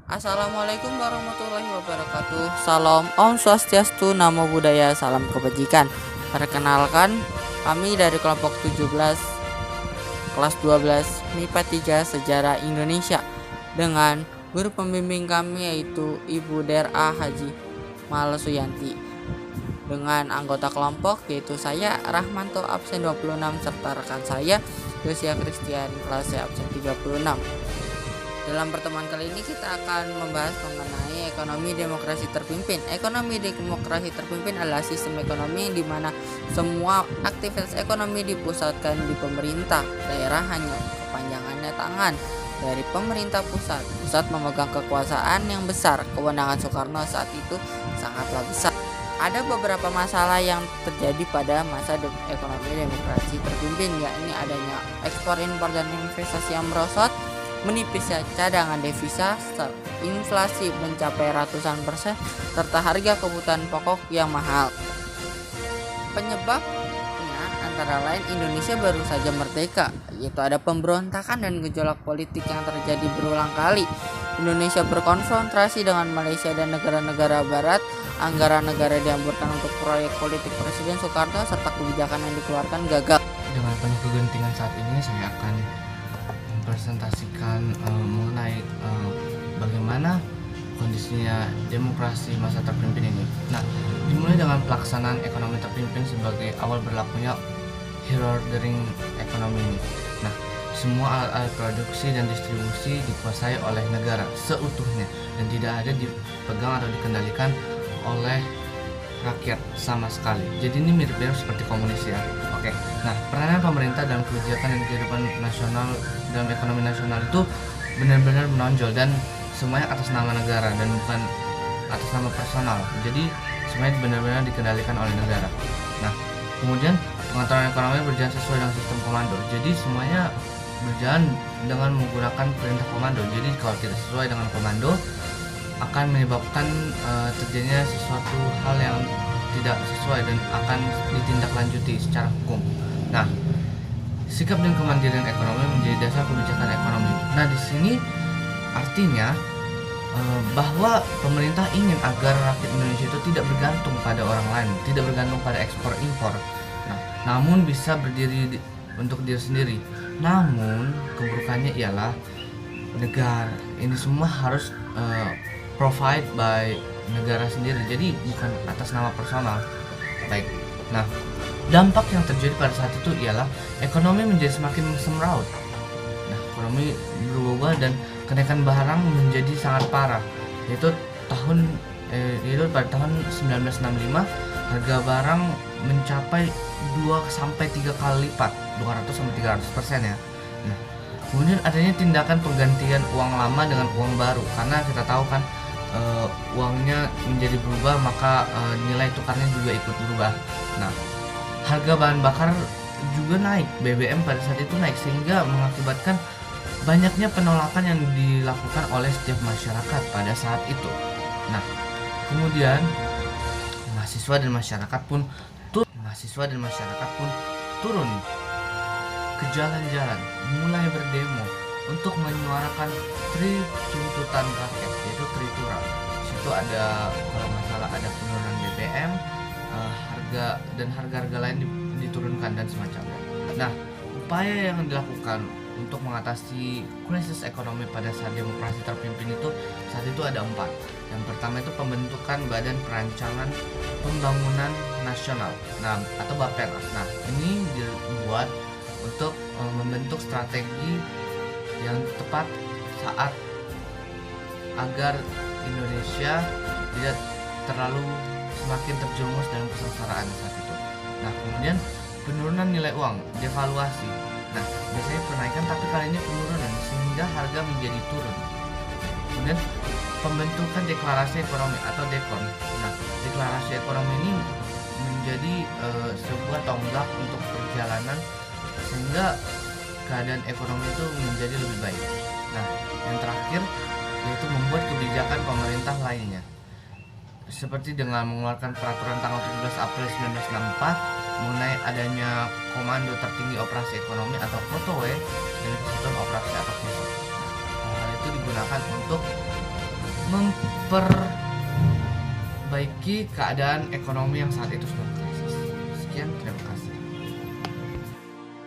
Assalamualaikum warahmatullahi wabarakatuh. Salam Om Swastiastu, Namo Buddhaya, salam kebajikan. Perkenalkan, kami dari kelompok 17 kelas 12 MIPA 3 Sejarah Indonesia dengan guru pembimbing kami yaitu Ibu Dera Haji Malasuyanti. Dengan anggota kelompok yaitu saya Rahmanto absen 26 serta rekan saya Yosia Christian kelas absen 36. Dalam pertemuan kali ini kita akan membahas mengenai ekonomi demokrasi terpimpin. Ekonomi demokrasi terpimpin adalah sistem ekonomi di mana semua aktivitas ekonomi dipusatkan di pemerintah. Daerah hanya kepanjangannya tangan dari pemerintah pusat. Pusat memegang kekuasaan yang besar. Kewenangan Soekarno saat itu sangatlah besar. Ada beberapa masalah yang terjadi pada masa ekonomi demokrasi terpimpin, yakni adanya ekspor, impor, dan investasi yang merosot, menipisnya cadangan devisa, inflasi mencapai ratusan persen, serta harga kebutuhan pokok yang mahal. Penyebabnya antara lain Indonesia baru saja merdeka, yaitu ada pemberontakan dan gejolak politik yang terjadi berulang kali. Indonesia berkonfrontasi dengan Malaysia dan negara-negara barat. Anggaran negara dihamburkan untuk proyek politik Presiden Soekarno serta kebijakan yang dikeluarkan gagal. Dengan penuh kegentingan saat ini saya akan presentasikan mengenai bagaimana kondisinya demokrasi masa terpimpin ini. Nah, dimulai dengan pelaksanaan ekonomi terpimpin sebagai awal berlakunya hero ordering ekonomi ini. Nah, semua alat-alat produksi dan distribusi dikuasai oleh negara seutuhnya dan tidak ada dipegang atau dikendalikan oleh rakyat sama sekali. Jadi ini mirip-mirip seperti komunis ya. Oke. Nah, peranan pemerintah dalam kebijakan dan kehidupan nasional dalam ekonomi nasional itu benar-benar menonjol dan semuanya atas nama negara dan bukan atas nama personal. Jadi semuanya benar-benar dikendalikan oleh negara. Nah, kemudian pengaturan ekonomi berjalan sesuai dengan sistem komando. Jadi semuanya berjalan dengan menggunakan perintah komando. Jadi kalau tidak sesuai dengan komando akan menyebabkan terjadinya sesuatu hal yang tidak sesuai dan akan ditindaklanjuti secara hukum. Nah, sikap dan kemandirian ekonomi menjadi dasar kebijakan ekonomi. Nah, di sini artinya bahwa pemerintah ingin agar rakyat Indonesia itu tidak bergantung pada orang lain, tidak bergantung pada ekspor impor. Nah, namun bisa berdiri untuk diri sendiri. Namun keburukannya ialah negara ini semua harus provide by negara sendiri, jadi bukan atas nama personal. Baik. Nah, dampak yang terjadi pada saat itu ialah ekonomi menjadi semakin semraut. Nah, ekonomi berubah dan kenaikan barang menjadi sangat parah. Yaitu pada tahun 1965 harga barang mencapai 2 sampai 3 kali lipat, 200 sampai 300% ya. Nah, kemudian adanya tindakan penggantian uang lama dengan uang baru karena kita tahu kan uangnya menjadi berubah, maka nilai tukarnya juga ikut berubah. Nah, harga bahan bakar juga naik, BBM pada saat itu naik sehingga mengakibatkan banyaknya penolakan yang dilakukan oleh setiap masyarakat pada saat itu. Nah, kemudian mahasiswa dan masyarakat pun turun ke jalan-jalan, mulai berdemo untuk menyuarakan tuntutan rakyat, yaitu Tritura. Situ ada, kalau nggak salah, ada penurunan BBM, harga-harga lain diturunkan dan semacamnya. Nah, upaya yang dilakukan untuk mengatasi krisis ekonomi pada saat demokrasi terpimpin itu saat itu ada 4. Yang pertama itu pembentukan Badan Perancangan Pembangunan Nasional, atau Bappenas. Nah, ini dibuat untuk membentuk strategi yang tepat saat agar Indonesia tidak terlalu semakin terjerumus dalam kesengsaraan saat itu. Nah, kemudian penurunan nilai uang, devaluasi. Nah, biasanya penaikan tapi kali ini penurunan sehingga harga menjadi turun. Kemudian pembentukan deklarasi ekonomi atau DEKON. Nah, deklarasi ekonomi ini menjadi sebuah tonggak untuk perjalanan sehingga keadaan ekonomi itu menjadi lebih baik. Nah, yang terakhir yaitu membuat kebijakan pemerintah lainnya, seperti dengan mengeluarkan peraturan tanggal 17 April 1964 mengenai adanya Komando Tertinggi Operasi Ekonomi atau KOTOE dan Kesatuan Operasi atau KOSOP. Hal itu digunakan untuk memperbaiki keadaan ekonomi yang saat itu sedang krisis. Sekian, terima kasih.